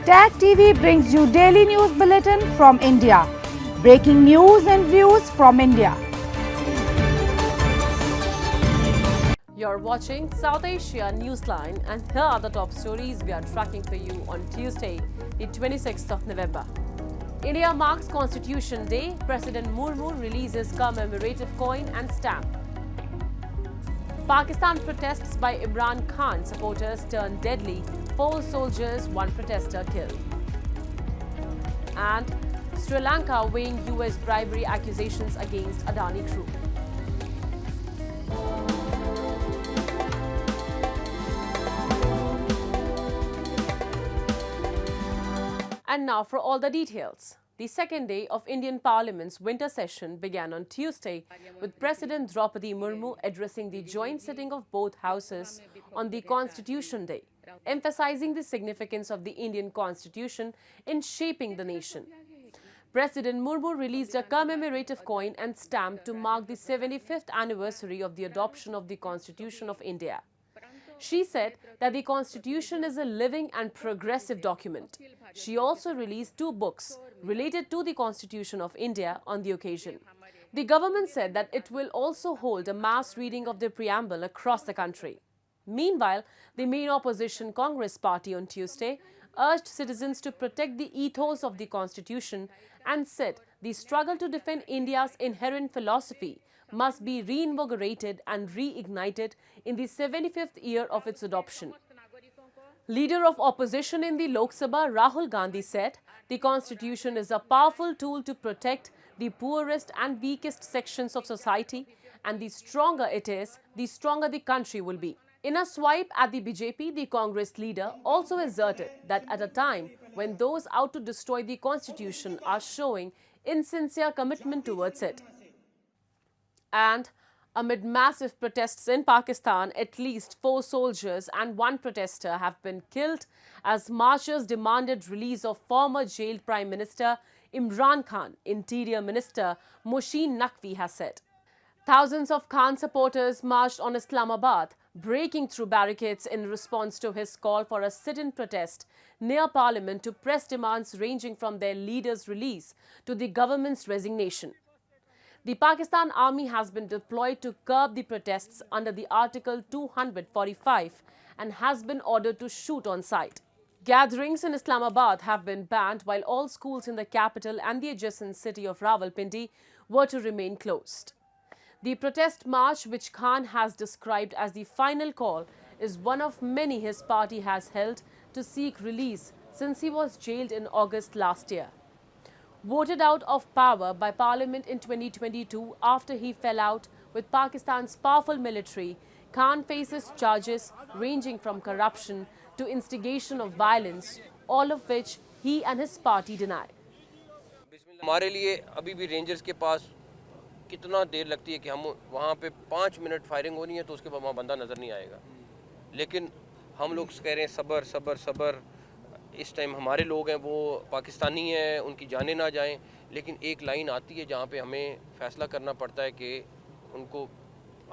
Tag TV brings you daily news bulletin from India. Breaking news and views from India. You're watching South Asia Newsline, and here are the top stories we are tracking for you on Tuesday, the 26th of November. India marks Constitution Day. President Murmu releases commemorative coin and stamp. Pakistan protests by Imran Khan supporters turn deadly. 4 soldiers, 1 protester killed. And Sri Lanka weighing US bribery accusations against Adani crew. And now for all the details. The second day of Indian Parliament's winter session began on Tuesday with President Draupadi Murmu addressing the joint sitting of both houses on the Constitution Day, emphasizing the significance of the Indian Constitution in shaping the nation. President Murmu released a commemorative coin and stamp to mark the 75th anniversary of the adoption of the Constitution of India. She said that the Constitution is a living and progressive document. She also released 2 books related to the Constitution of India on the occasion. The government said that it will also hold a mass reading of the preamble across the country. Meanwhile, the main opposition Congress party on Tuesday urged citizens to protect the ethos of the Constitution and said the struggle to defend India's inherent philosophy must be reinvigorated and reignited in the 75th year of its adoption. Leader of opposition in the Lok Sabha, Rahul Gandhi, said the Constitution is a powerful tool to protect the poorest and weakest sections of society, and the stronger it is, the stronger the country will be. In a swipe at the BJP, the Congress leader also asserted that at a time when those out to destroy the Constitution are showing insincere commitment towards it. And amid massive protests in Pakistan, at least 4 soldiers and 1 protester have been killed as marchers demanded release of former jailed Prime Minister Imran Khan, Interior Minister Mohsin Naqvi has said. Thousands of Khan supporters marched on Islamabad, breaking through barricades in response to his call for a sit-in protest near Parliament to press demands ranging from their leader's release to the government's resignation. The Pakistan Army has been deployed to curb the protests under the Article 245 and has been ordered to shoot on sight. Gatherings in Islamabad have been banned while all schools in the capital and the adjacent city of Rawalpindi were to remain closed. The protest march, which Khan has described as the final call, is one of many his party has held to seek release since he was jailed in August last year. Voted out of power by Parliament in 2022 after he fell out with Pakistan's powerful military, Khan faces charges ranging from corruption to instigation of violence, all of which he and his party deny. हमारे लिए अभी भी rangers के पास कितना देर लगती है कि हम वहाँ पे 5 मिनट फायरिंग होनी है तो उसके बाद वहाँ बंदा नज़र नहीं आएगा, लेकिन हम लोग कह रहे हैं सब्र सब्र सब्र। इस टाइम हमारे लोग हैं वो पाकिस्तानी हैं, उनकी जानें ना जाएं, लेकिन एक लाइन आती है जहाँ पे हमें फैसला करना पड़ता है कि उनको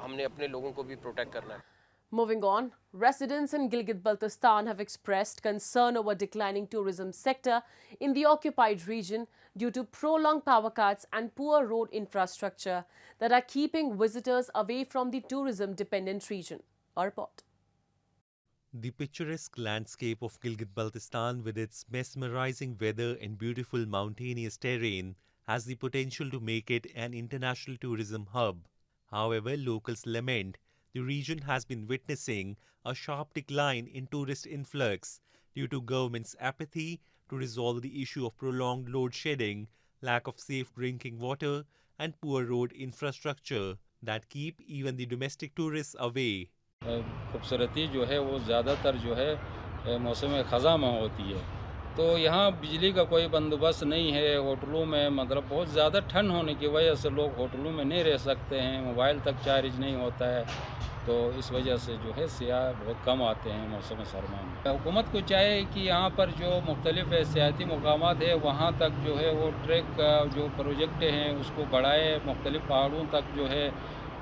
हमने अपने लोगों को भी प्रोटेक्ट करना है। Moving on, residents in Gilgit, Baltistan have expressed concern over declining tourism sector in the occupied region due to prolonged power cuts and poor road infrastructure that are keeping visitors away from the tourism-dependent region. A report. The picturesque landscape of Gilgit-Baltistan with its mesmerizing weather and beautiful mountainous terrain has the potential to make it an international tourism hub. However, locals lament the region has been witnessing a sharp decline in tourist influx due to government's apathy to resolve the issue of prolonged load shedding, lack of safe drinking water and poor road infrastructure that keep even the domestic tourists away. खूबसूरती जो है वो ज़्यादातर जो है मौसम ख़ज़ां में होती है, तो यहाँ बिजली का कोई बंदोबस्त नहीं है। होटलों में मतलब बहुत ज़्यादा ठंड होने की वजह से लोग होटलों में नहीं रह सकते हैं, मोबाइल तक चार्ज नहीं होता है, तो इस वजह से जो है सियाह बहुत कम आते हैं मौसम सरमा में। हुकूमत को चाहिए कि यहाँ पर जो मुख्तलिफ सियाहती मकामात है वहाँ तक जो है वो ट्रैक का जो प्रोजेक्ट हैं उसको बढ़ाए, मुख्तलिफ पहाड़ों तक जो है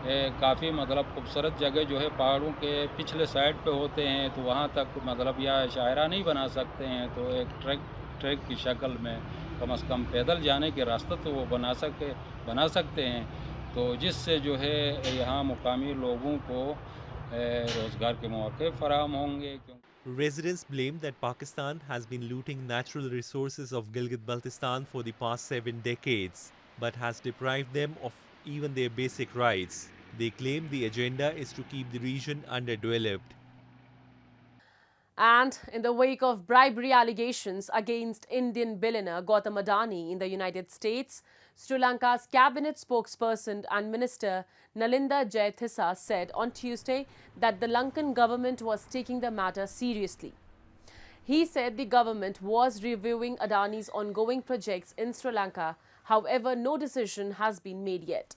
काफ़ी मतलब खूबसूरत जगह जो है पहाड़ों के पिछले साइड पे होते हैं, तो वहाँ तक मतलब या शायरा नहीं बना सकते हैं, तो एक ट्रैक की शक्ल में कम से कम पैदल जाने के रास्ते तो वो बना सकते हैं, तो जिससे जो है यहाँ मुकामी लोगों को रोज़गार के मौके फराहम होंगे। Residents blame that Pakistan has been looting natural resources of Gilgit-Baltistan for the past 7 decades, but has deprived them of even their basic rights. They claim the agenda is to keep the region underdeveloped. And in the wake of bribery allegations against Indian billionaire Gautam Adani in the United States, Sri Lanka's cabinet spokesperson and minister Nalinda Jayatissa said on Tuesday that the Lankan government was taking the matter seriously. He said the government was reviewing Adani's ongoing projects in Sri Lanka. However, no decision has been made yet.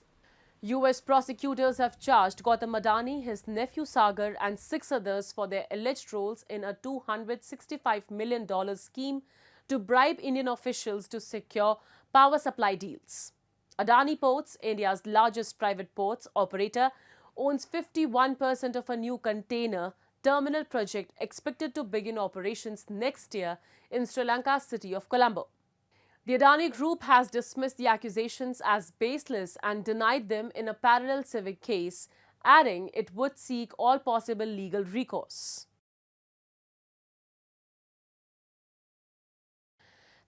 US prosecutors have charged Gautam Adani, his nephew Sagar and 6 others for their alleged roles in a $265 million scheme to bribe Indian officials to secure power supply deals. Adani Ports, India's largest private ports operator, owns 51% of a new container terminal project expected to begin operations next year in Sri Lanka's city of Colombo. The Adani Group has dismissed the accusations as baseless and denied them in a parallel civic case, adding it would seek all possible legal recourse.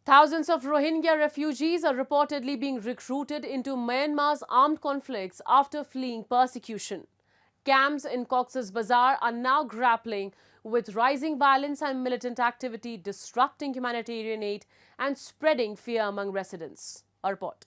Thousands of Rohingya refugees are reportedly being recruited into Myanmar's armed conflicts after fleeing persecution. Camps in Cox's Bazar are now grappling with rising violence and militant activity disrupting humanitarian aid and spreading fear among residents. A report.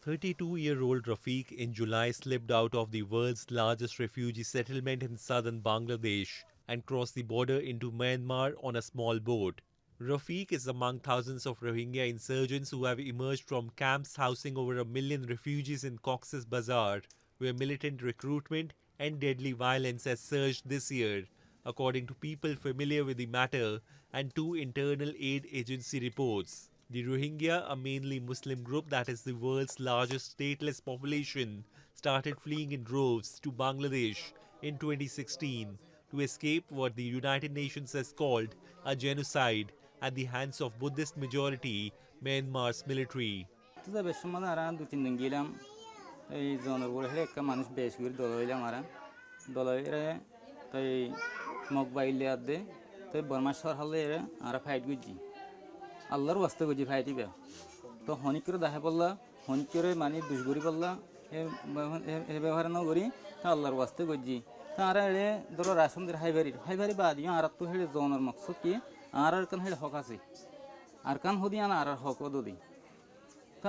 32-year-old Rafiq in July slipped out of the world's largest refugee settlement in southern Bangladesh and crossed the border into Myanmar on a small boat. Rafiq is among thousands of Rohingya insurgents who have emerged from camps housing over 1 million refugees in Cox's Bazar, where militant recruitment and deadly violence has surged this year, according to people familiar with the matter and 2 internal aid agency reports. The Rohingya, a mainly Muslim group that is the world's largest stateless population, started fleeing in droves to Bangladesh in 2016 to escape what the United Nations has called a genocide at the hands of Buddhist majority Myanmar's military. এই জনগণ হলে একটা মানুষ বেশ করে দল হইলে মারা দল হইলে তাই মগ বাইলে আদে তাই বর্মাশ্বর হলে আর ফাইট গুজি আল্লাহর ওয়াস্তে গুজি ফাইট দিবে তো হনিক করে দেখা পড়লা হনিক করে মানে দুশগরি পড়লা এ ব্যবহার না করি তা আল্লাহর ওয়াস্তে গুজি তা আর এলে ধরো রাসমদের হাইবারি বাদ আর তো হেলে জনের মকসদ কি আর কান হেলে হক আছে আর কান হদি আর হক দদি A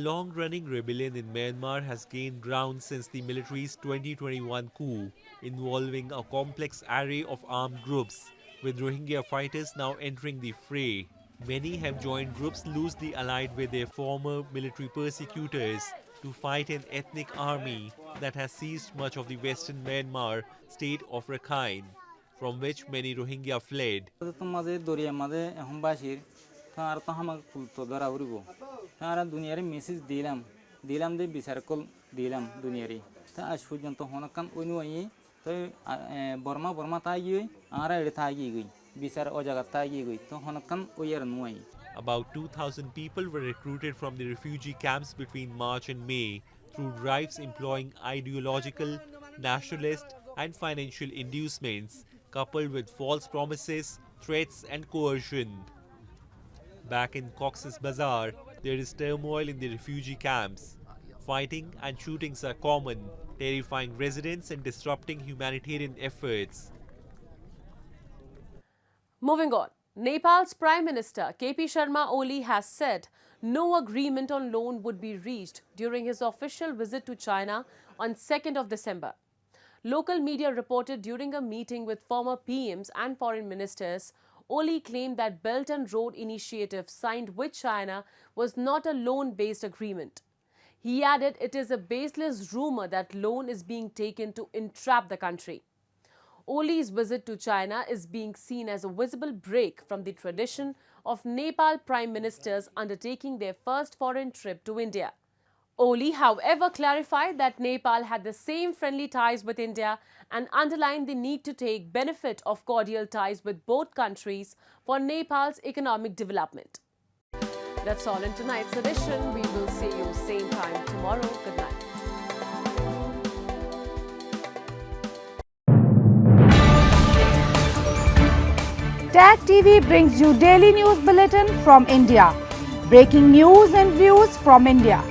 long-running rebellion in Myanmar has gained ground since the military's 2021 coup, involving a complex array of armed groups, with Rohingya fighters now entering the fray. Many have joined groups loosely allied with their former military persecutors to fight an ethnic army that has seized much of the western Myanmar state of Rakhine, from which many Rohingya fled. About 2,000 people were recruited from the refugee camps between March and May through drives employing ideological, nationalist and financial inducements, coupled with false promises, threats and coercion. Back in Cox's Bazar, there is turmoil in the refugee camps. Fighting and shootings are common, terrifying residents and disrupting humanitarian efforts. Moving on, Nepal's Prime Minister KP Sharma Oli has said no agreement on loan would be reached during his official visit to China on 2nd of December. Local media reported during a meeting with former PMs and foreign ministers, Oli claimed that Belt and Road Initiative signed with China was not a loan-based agreement. He added it is a baseless rumor that loan is being taken to entrap the country. Oli's visit to China is being seen as a visible break from the tradition of Nepal Prime Ministers undertaking their first foreign trip to India. Oli, however, clarified that Nepal had the same friendly ties with India and underlined the need to take benefit of cordial ties with both countries for Nepal's economic development. That's all in tonight's edition. We will see you same time tomorrow. Good night. Tag TV brings you daily news bulletin from India. Breaking news and views from India.